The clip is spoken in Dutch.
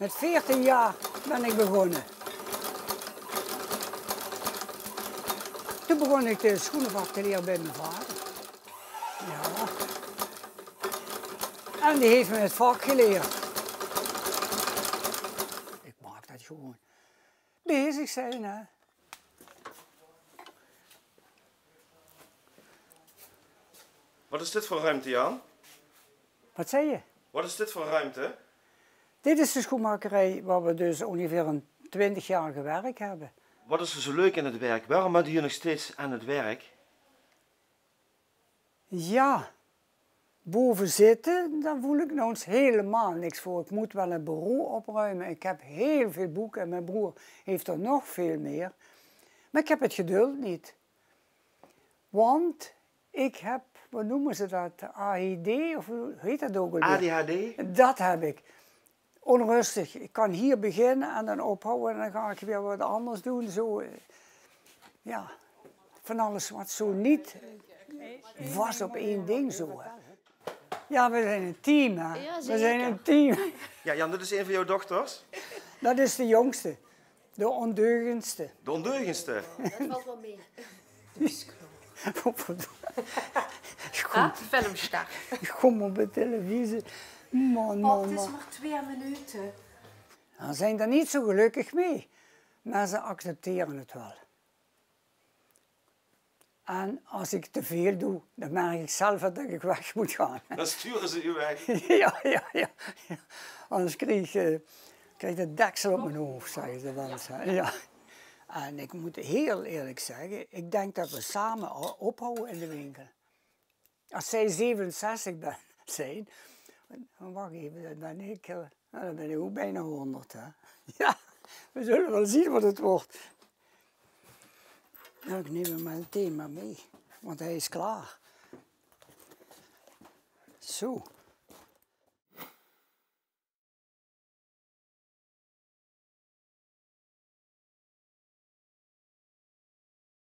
Met 14 jaar ben ik begonnen. Toen begon ik de schoenenvak te leren bij mijn vader. Ja. En die heeft me het vak geleerd. Ik maak dat gewoon. Bezig zijn, hè. Wat is dit voor ruimte, Jan? Wat zei je? Wat is dit voor ruimte? Dit is de schoenmakerij waar we dus ongeveer een 20-jarige werk hebben. Wat is er zo leuk in het werk? Waarom bent u hier nog steeds aan het werk? Ja, boven zitten, daar voel ik nou eens helemaal niks voor. Ik moet wel een bureau opruimen. Ik heb heel veel boeken en mijn broer heeft er nog veel meer. Maar ik heb het geduld niet. Want ik heb, wat noemen ze dat, ADD of hoe heet dat ook alweer? ADHD? Dat heb ik. Onrustig. Ik kan hier beginnen en dan ophouden en dan ga ik weer wat anders doen. Zo, ja, van alles wat zo niet was op één ding zo. Hè. Ja, we zijn een team, hè. Ja, we zijn een team. Ja, Jan, dit is een van jouw dochters? Dat is de jongste. De ondeugendste. De ondeugendste? Dat valt wel mee. Filmster. Ik kom op de televisie. Man. Het is maar 2 minuten. Ze zijn er niet zo gelukkig mee. Maar ze accepteren het wel. En als ik te veel doe, dan merk ik zelf dat ik weg moet gaan. Dan sturen ze u weg. Ja. Anders krijg ik de deksel op mijn hoofd, zeggen ze wel eens. Ja. En ik moet heel eerlijk zeggen, ik denk dat we samen ophouden in de winkel. Als zij 67 zijn, wacht even, dan ben ik ook bijna 100. Hè? Ja, we zullen wel zien wat het wordt. Nou, ik neem hem meteen maar mee, want hij is klaar. Zo.